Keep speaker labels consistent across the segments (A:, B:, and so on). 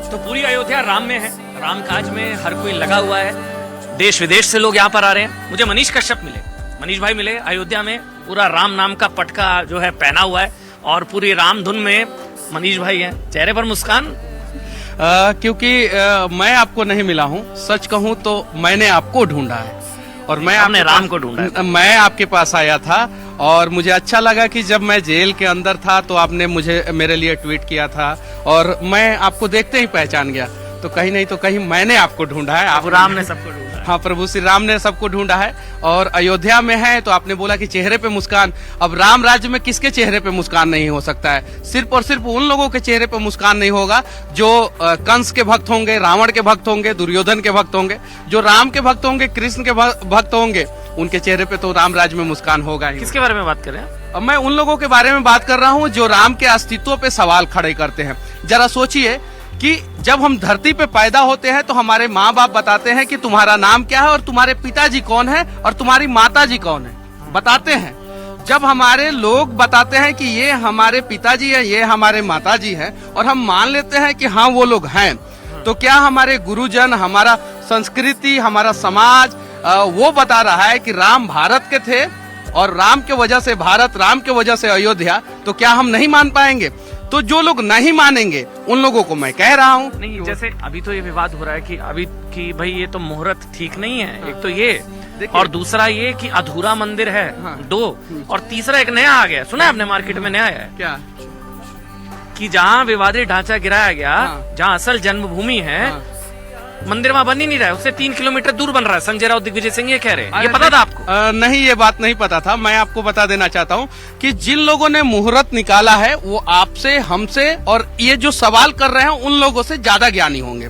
A: तो पूरी अयोध्या राम में है, राम काज में हर कोई लगा हुआ है। देश विदेश से लोग यहाँ पर आ रहे हैं। मुझे मनीष कश्यप मिले, मनीष भाई मिले अयोध्या में, पूरा राम नाम का पटका जो है पहना हुआ है और पूरी राम धुन में मनीष भाई हैं। चेहरे पर मुस्कान
B: क्योंकि मैं आपको नहीं मिला हूँ, सच कहूँ तो मैंने आपको ढूंढा है और मैं
A: आपने राम को ढूंढा है।
B: मैं आपके पास आया था और मुझे अच्छा लगा कि जब मैं जेल के अंदर था तो आपने मुझे मेरे लिए ट्वीट किया था और मैं आपको देखते ही पहचान गया। तो कहीं नहीं तो कहीं मैंने आपको ढूंढा है।
A: आप राम ने सबको ढूंढा है।
B: हाँ, प्रभु श्री राम ने सबको ढूंढा है और अयोध्या में है तो आपने बोला कि चेहरे पे मुस्कान। अब राम राज्य में किसके चेहरे पे मुस्कान नहीं हो सकता है? सिर्फ और सिर्फ उन लोगों के चेहरे पे मुस्कान नहीं होगा जो कंस के भक्त होंगे, रावण के भक्त होंगे, दुर्योधन के भक्त होंगे। जो राम के भक्त होंगे, कृष्ण के भक्त होंगे, उनके चेहरे पे तो राम राज्य में मुस्कान होगा ही।
A: किसके बारे में बात कर रहे हैं?
B: अब मैं उन लोगों के बारे में बात कर रहा हूँ जो राम के अस्तित्व पे सवाल खड़े करते हैं। जरा सोचिए कि जब हम धरती पे पैदा होते हैं तो हमारे माँ बाप बताते हैं कि तुम्हारा नाम क्या है और तुम्हारे पिताजी कौन है और तुम्हारी माताजी कौन है, बताते हैं। जब हमारे लोग बताते हैं कि ये हमारे पिताजी है, ये हमारे माताजी हैं और हम मान लेते हैं कि हाँ वो लोग हैं, तो क्या हमारे गुरुजन, हमारा संस्कृति, हमारा समाज वो बता रहा है कि राम भारत के थे और राम के वजह से भारत, राम के वजह से अयोध्या, तो क्या हम नहीं मान पाएंगे? तो जो लोग नहीं मानेंगे उन लोगों को मैं कह रहा हूँ।
A: नहीं, जैसे अभी तो ये विवाद हो रहा है कि अभी कि भाई ये तो मुहूर्त ठीक नहीं है। हाँ। एक तो ये और दूसरा ये कि अधूरा मंदिर है। हाँ। 2 और तीसरा एक नया आ गया, सुना है आपने? मार्केट में नया आया है
B: क्या
A: कि जहाँ विवादित ढांचा गिराया गया,
B: हाँ।
A: जहाँ असल जन्मभूमि है, हाँ। मंदिर वहाँ बन ही नहीं रहा है, उससे 3 किलोमीटर दूर बन रहा है। संजय राउत दिग्विजय सिंह ये कह रहे हैं। ये पता था आपको?
B: नहीं, ये बात नहीं पता था। मैं आपको बता देना चाहता हूँ कि जिन लोगों ने मुहूर्त निकाला है वो आपसे, हमसे और ये जो सवाल कर रहे हैं उन लोगों से ज्यादा ज्ञानी होंगे।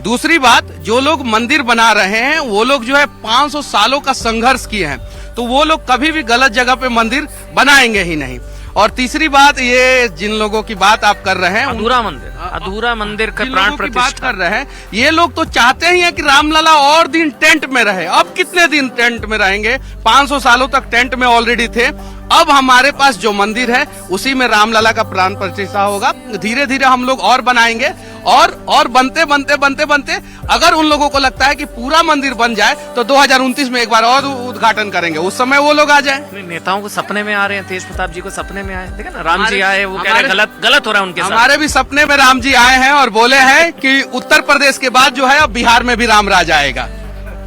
B: दूसरी बात, जो लोग मंदिर बना रहे हैं वो लोग जो है 500 सालों का संघर्ष किए हैं, तो वो लोग कभी भी गलत जगह पे मंदिर बनाएंगे ही नहीं। और तीसरी बात, ये जिन लोगों की बात आप कर रहे हैं,
A: अधूरा मंदिर का प्राण प्रतिष्ठा
B: बात कर रहे हैं, ये लोग तो चाहते ही हैं कि रामलला और दिन टेंट में रहे। अब कितने दिन टेंट में रहेंगे? 500 सालों तक टेंट में ऑलरेडी थे। अब हमारे पास जो मंदिर है उसी में रामलला का प्राण प्रतिष्ठा होगा। धीरे धीरे हम लोग और बनाएंगे और बनते बनते बनते बनते अगर उन लोगों को लगता है कि पूरा मंदिर बन जाए तो 2029 में एक बार और उद्घाटन करेंगे, उस समय वो लोग आ जाए।
A: नेताओं को सपने में आ रहे हैं, तेज प्रताप जी को सपने में आए, देखा ना, राम जी आए, वो कह रहे गलत हो रहा है उनके साथ।
B: हमारे भी सपने में राम जी आए हैं और बोले हैं कि उत्तर प्रदेश के बाद जो है अब बिहार में भी राम राज आएगा।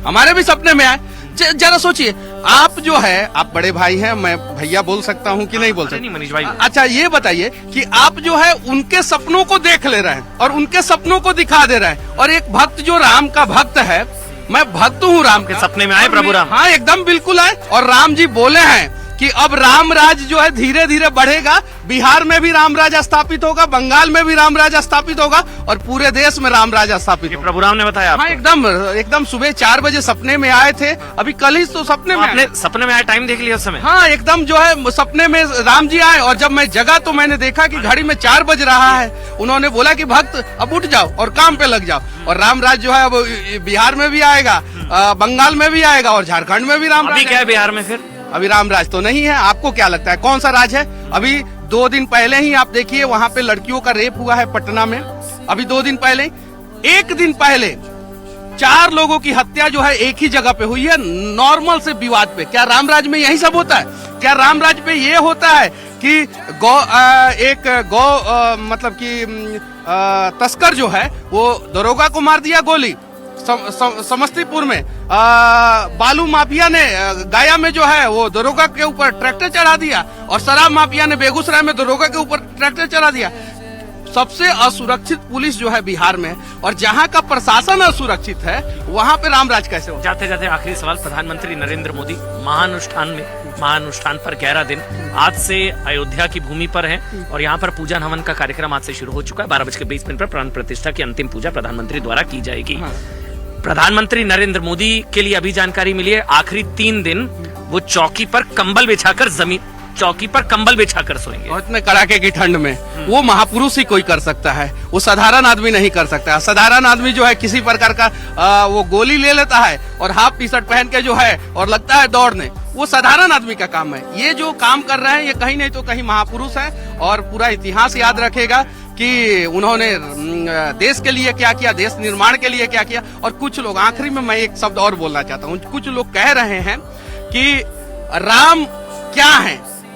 B: हमारे भी सपने में आए। जरा सोचिए, आप जो है, आप बड़े भाई हैं, मैं भैया बोल सकता हूँ कि नहीं बोल सकता?
A: नहीं मनीष भाई।
B: अच्छा ये बताइए कि आप जो है उनके सपनों को देख ले रहे हैं और उनके सपनों को दिखा दे रहे हैं। और एक भक्त जो राम का भक्त है, मैं भक्त हूँ राम के,
A: सपने में आए प्रभु राम?
B: हाँ, एकदम बिल्कुल आए। और राम जी बोले हैं कि अब राम राज जो है धीरे धीरे बढ़ेगा, बिहार में भी राम राज स्थापित होगा, बंगाल में भी राम राज स्थापित होगा और पूरे देश में राम राज स्थापित होगा।
A: प्रभु राम ने बताया?
B: हाँ, एकदम सुबह 4 बजे सपने में आए थे। अभी कल ही तो सपने में
A: आपने सपने में आए, टाइम देख लिया उस समय?
B: हाँ, एकदम जो है सपने में राम जी आए और जब मैं जगा तो मैंने देखा कि घड़ी में 4 बज रहा है। उन्होंने बोला कि भक्त अब उठ जाओ और काम पे लग जाओ। और राम राज जो है अब बिहार में भी आएगा, बंगाल में भी आएगा और झारखंड में भी राम राज।
A: क्या है बिहार में? फिर
B: अभी राम राज तो नहीं है। आपको क्या लगता है कौन सा राज है? अभी 2 दिन पहले ही आप देखिए वहाँ पे लड़कियों का रेप हुआ है पटना में। अभी 2 दिन पहले, 1 दिन पहले 4 लोगों की हत्या जो है एक ही जगह पे हुई है, नॉर्मल से विवाद पे। क्या राम राज में यही सब होता है? क्या राम राज पे ये होता है कि मतलब कि तस्कर जो है वो दरोगा को मार दिया गोली? समस्तीपुर में बालू माफिया ने गया में जो है वो दरोगा के ऊपर ट्रैक्टर चढ़ा दिया और शराब माफिया ने बेगूसराय में दरोगा के ऊपर ट्रैक्टर चढ़ा दिया। सबसे असुरक्षित पुलिस जो है बिहार में, और जहां का प्रशासन असुरक्षित है वहां पे रामराज कैसे हो?
A: जाते जाते आखिरी सवाल, प्रधानमंत्री नरेंद्र मोदी महानुष्ठान पर 11 दिन आज से अयोध्या की भूमि पर हैं और यहाँ पर पूजन हवन का कार्यक्रम आज से शुरू हो चुका है। 12:20 पर प्राण प्रतिष्ठा की अंतिम पूजा प्रधानमंत्री द्वारा की जाएगी। प्रधानमंत्री नरेंद्र मोदी के लिए अभी जानकारी मिली है, आखिरी 3 दिन वो चौकी पर कंबल बिछाकर सोएंगे।
B: और इतने कड़ाके की ठंड में वो महापुरुष ही कोई कर सकता है, वो साधारण आदमी नहीं कर सकता। साधारण आदमी जो है किसी प्रकार का वो गोली ले लेता है और हाफ टी शर्ट पहन के जो है और लगता है दौड़ने, वो साधारण आदमी का काम है। ये जो काम कर रहे हैं ये कहीं नहीं तो कहीं महापुरुष है और पूरा इतिहास याद रखेगा कि उन्होंने देश के लिए क्या किया, देश निर्माण के लिए क्या किया। और कुछ लोग, आखिरी में मैं एक शब्द और बोलना चाहता हूँ, कुछ लोग कह रहे हैं कि राम क्या है,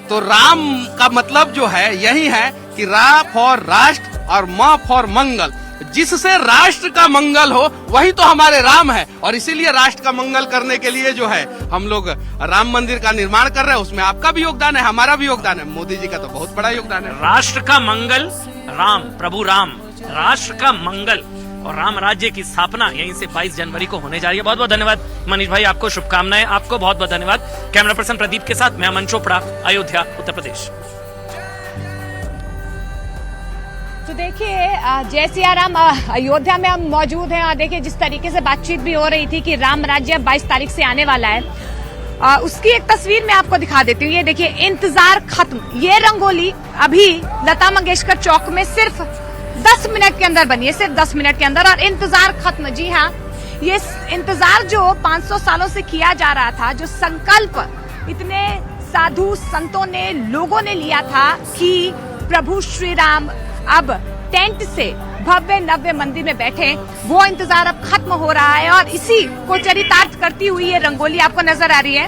B: तो राम का मतलब जो है यही है कि रा फॉर राष्ट्र और म फॉर मंगल, जिससे राष्ट्र का मंगल हो वही तो हमारे राम है। और इसीलिए राष्ट्र का मंगल करने के लिए जो है हम लोग राम मंदिर का निर्माण कर रहे हैं। उसमें आपका भी योगदान है, हमारा भी योगदान है, मोदी जी का तो बहुत बड़ा योगदान है।
A: राष्ट्र का मंगल, राम, प्रभु राम, राष्ट्र का मंगल और राम राज्य की स्थापना यहीं से 22 जनवरी को होने जा रही है। बहुत बहुत धन्यवाद मनीष भाई, आपको शुभकामनाएं। आपको बहुत बहुत धन्यवाद। कैमरा पर्सन प्रदीप के साथ मैं अमन चोपड़ा, अयोध्या, उत्तर प्रदेश।
C: तो देखिए, जय सिया राम, अयोध्या में हम मौजूद हैं और देखिए जिस तरीके से बातचीत भी हो रही थी कि राम राज्य 22 तारीख से आने वाला है, उसकी एक तस्वीर मैं आपको दिखा देती हूँ। ये देखिए, इंतजार खत्म। ये रंगोली अभी लता मंगेशकर चौक में सिर्फ 10 मिनट के अंदर बनी है, सिर्फ 10 मिनट के अंदर, और इंतजार खत्म। जी हाँ, ये इंतजार जो 500 सालों से किया जा रहा था, जो संकल्प इतने साधु संतों ने, लोगों ने लिया था कि प्रभु श्री राम अब टेंट से भव्य नव्य मंदिर में बैठे, वो इंतजार अब खत्म हो रहा है और इसी को चरितार्थ करती हुई ये रंगोली आपको नजर आ रही है।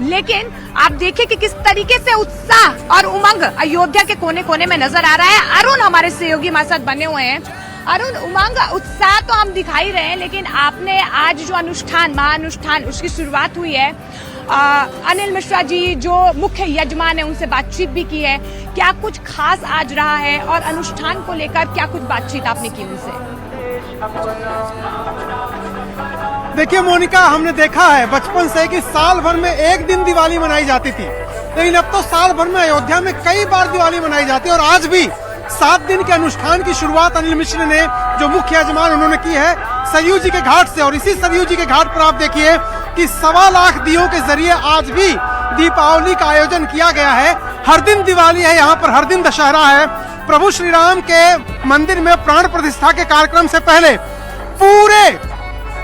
C: लेकिन आप देखिए कि किस तरीके से उत्साह और उमंग अयोध्या के कोने कोने में नजर आ रहा है। अरुण हमारे सहयोगी हमारे साथ बने हुए हैं। अरुण, उमंग उत्साह तो हम दिखाई रहे हैं, लेकिन आपने आज जो अनुष्ठान, महानुष्ठान, उसकी शुरुआत हुई है, अनिल मिश्रा जी जो मुख्य यजमान है उनसे बातचीत भी की है। क्या कुछ खास आज रहा है और अनुष्ठान को लेकर क्या कुछ बातचीत आपने की उनसे?
D: देखिए मोनिका, हमने देखा है बचपन से कि साल भर में एक दिन दिवाली मनाई जाती थी, लेकिन अब तो साल भर में अयोध्या में कई बार दिवाली मनाई जाती है। और आज भी 7 दिन के अनुष्ठान की शुरुआत अनिल मिश्र ने, जो मुख्य यजमान, उन्होंने की है सरयू जी के घाट से। और इसी सरयू जी के घाट पर आप देखिए कि 1.25 लाख दियों के जरिए आज भी दीपावली का आयोजन किया गया है। हर दिन दिवाली है यहाँ पर, हर दिन दशहरा है। प्रभु श्री राम के मंदिर में प्राण प्रतिष्ठा के कार्यक्रम से पहले पूरे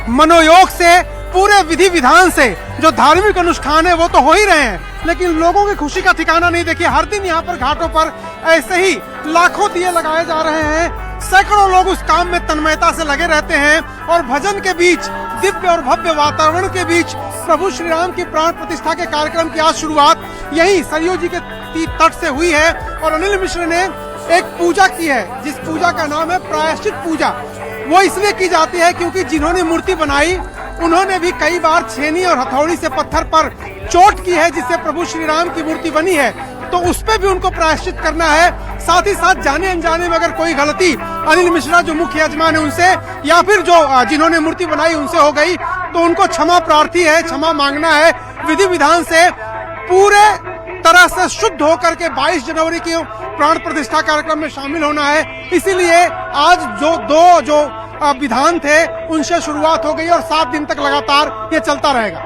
D: मनोयोग से, पूरे विधि विधान से जो धार्मिक अनुष्ठान है वो तो हो ही रहे हैं, लेकिन लोगों की खुशी का ठिकाना नहीं। देखिए, हर दिन यहाँ पर घाटों पर ऐसे ही लाखों दिए लगाए जा रहे हैं। सैकड़ों लोग उस काम में तन्मयता से लगे रहते हैं और भजन के बीच, दिव्य और भव्य वातावरण के बीच प्रभु श्री राम की प्राण प्रतिष्ठा के कार्यक्रम की आज शुरुआत यही सरयू जी के तट से हुई है। और अनिल मिश्र ने एक पूजा की है, जिस पूजा का नाम है प्रायश्चित पूजा। वो इसलिए की जाती है क्योंकि जिन्होंने मूर्ति बनाई उन्होंने भी कई बार छेनी और हथौड़ी से पत्थर पर चोट की है, जिससे प्रभु श्री राम की मूर्ति बनी है, तो उस पे भी उनको प्रायश्चित करना है। साथ ही साथ जाने अनजाने में अगर कोई गलती अनिल मिश्रा जो मुख्य यजमान है उनसे, या फिर जो जिन्होंने मूर्ति बनाई उनसे हो गई, तो उनको क्षमा प्रार्थी है, क्षमा मांगना है। विधि विधान से पूरे तरह से शुद्ध होकर के 22 जनवरी की प्राण प्रतिष्ठा कार्यक्रम में शामिल होना है। इसीलिए आज जो 2 विधान थे उनसे शुरुआत हो गई और 7 दिन तक लगातार ये चलता रहेगा।